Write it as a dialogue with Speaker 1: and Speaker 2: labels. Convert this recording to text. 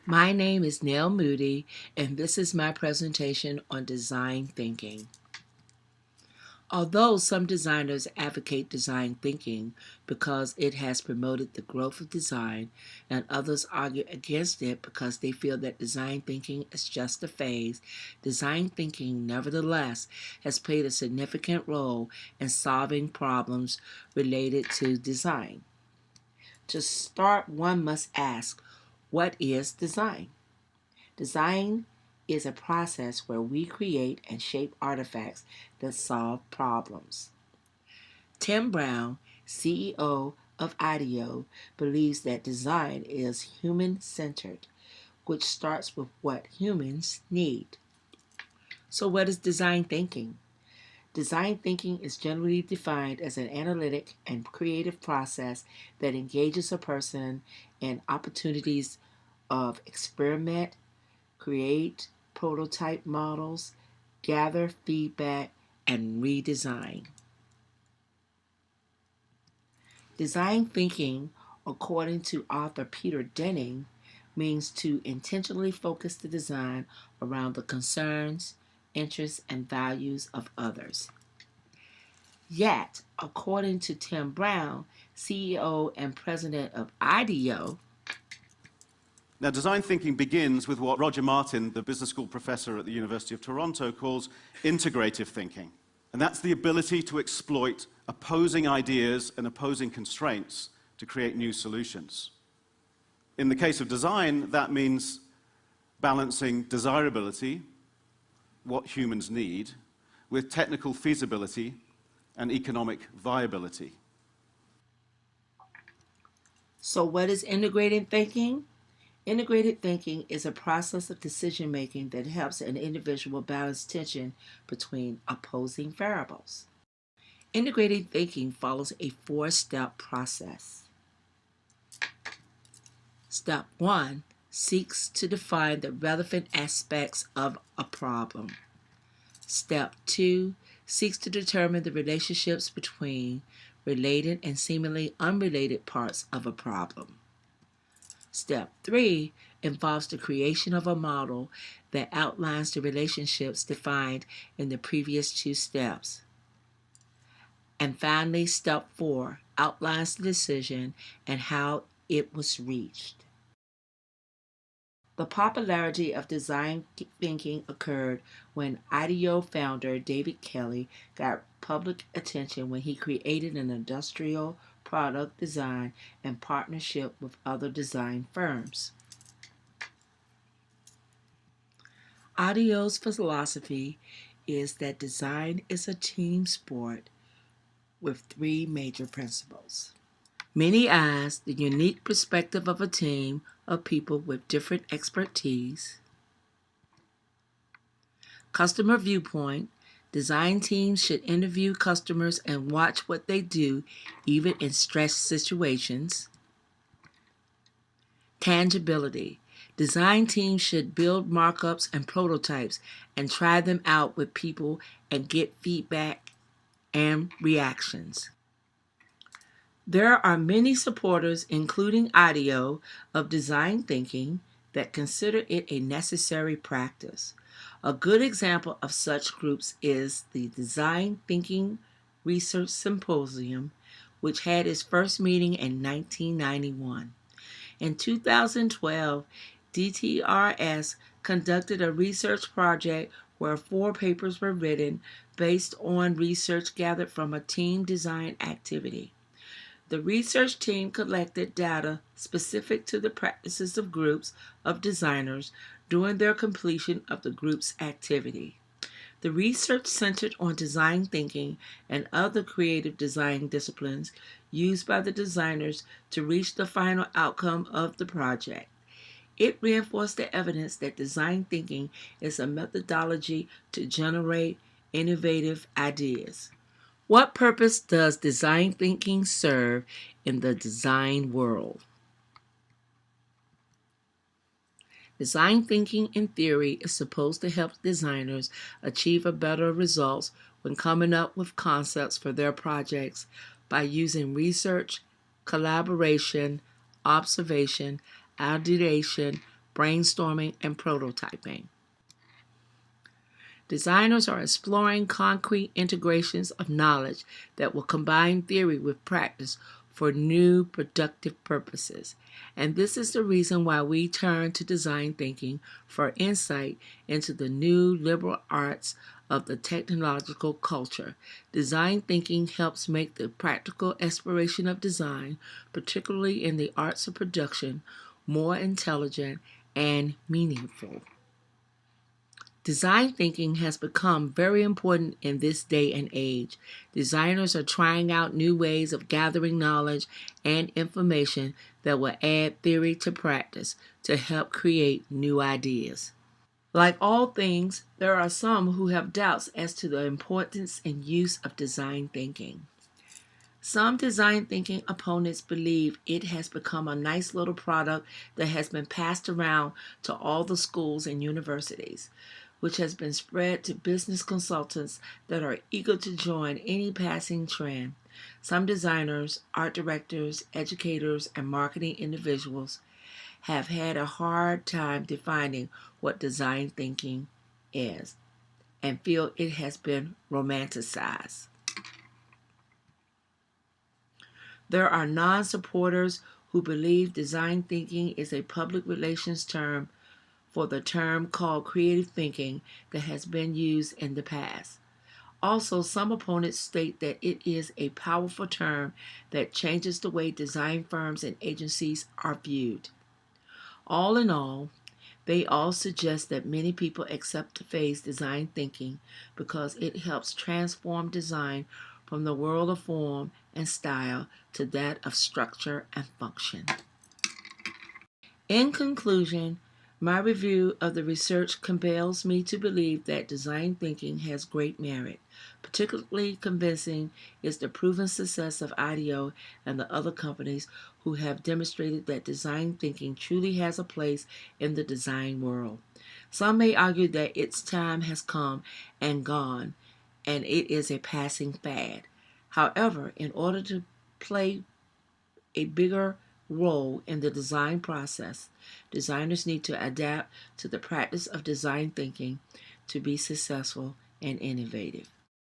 Speaker 1: My name is NMoody, and this is my presentation on design thinking. Although some designers advocate design thinking because it has promoted the growth of design, and others argue against it because they feel that design thinking is just a phase, design thinking nevertheless has played a significant role in solving problems related to design. To start, one must ask, what is design? Design is a process where we create and shape artifacts that solve problems. Tim Brown, CEO of IDEO, believes that design is human-centered, which starts with what humans need. So what is design thinking? Design thinking is generally defined as an analytic and creative process that engages a person in opportunities of experiment, create prototype models, gather feedback, and redesign. Design thinking, according to author Peter Denning, means to intentionally focus the design around the concerns, interests, and values of others. Yet, according to Tim Brown, CEO and president of IDEO,
Speaker 2: Now, design thinking begins with what Roger Martin, the business school professor at the University of Toronto, calls integrative thinking. And that's the ability to exploit opposing ideas and opposing constraints to create new solutions. In the case of design, that means balancing desirability, what humans need, with technical feasibility and economic viability.
Speaker 1: so what is integrated thinking? Integrated thinking is a process of decision-making that helps an individual balance tension between opposing variables. Integrated thinking follows a four-step process. Step 1 seeks to define the relevant aspects of a problem. Step 2 seeks to determine the relationships between related and seemingly unrelated parts of a problem. Step 3 involves the creation of a model that outlines the relationships defined in the previous two steps. And finally, Step 4 outlines the decision and how it was reached. The popularity of design thinking occurred when IDEO founder David Kelley got public attention when he created an industrial product design in partnership with other design firms. IDEO's philosophy is that design is a team sport with three major principles. Many eyes, the unique perspective of a team of people with different expertise. Customer viewpoint, design teams should interview customers and watch what they do, even in stress situations. Tangibility, design teams should build markups and prototypes and try them out with people and get feedback and reactions. There are many supporters, including IDEO, of design thinking that consider it a necessary practice. A good example of such groups is the Design Thinking Research Symposium, which had its first meeting in 1991. In 2012, DTRS conducted a research project where 4 papers were written based on research gathered from a team design activity. The research team collected data specific to the practices of groups of designers during their completion of the group's activity. The research centered on design thinking and other creative design disciplines used by the designers to reach the final outcome of the project. It reinforced the evidence that design thinking is a methodology to generate innovative ideas. What purpose does design thinking serve in the design world? Design thinking in theory is supposed to help designers achieve a better results when coming up with concepts for their projects by using research, collaboration, observation, ideation, brainstorming, and prototyping. Designers are exploring concrete integrations of knowledge that will combine theory with practice for new productive purposes. And this is the reason why we turn to design thinking for insight into the new liberal arts of the technological culture. Design thinking helps make the practical exploration of design, particularly in the arts of production, more intelligent and meaningful. Design thinking has become very important in this day and age. Designers are trying out new ways of gathering knowledge and information that will add theory to practice to help create new ideas. Like all things, there are some who have doubts as to the importance and use of design thinking. Some design thinking opponents believe it has become a nice little product that has been passed around to all the schools and universities, which has been spread to business consultants that are eager to join any passing trend. Some designers, art directors, educators, and marketing individuals have had a hard time defining what design thinking is and feel it has been romanticized. There are non-supporters who believe design thinking is a public relations term for the term called creative thinking that has been used in the past. Also, some opponents state that it is a powerful term that changes the way design firms and agencies are viewed. All in all, they all suggest that many people accept the phrase design thinking because it helps transform design from the world of form and style to that of structure and function. In conclusion, my review of the research compels me to believe that design thinking has great merit. Particularly convincing is the proven success of IDEO and the other companies who have demonstrated that design thinking truly has a place in the design world. Some may argue that its time has come and gone, and it is a passing fad. However, in order to play a bigger role in the design process, designers need to adapt to the practice of design thinking to be successful and innovative.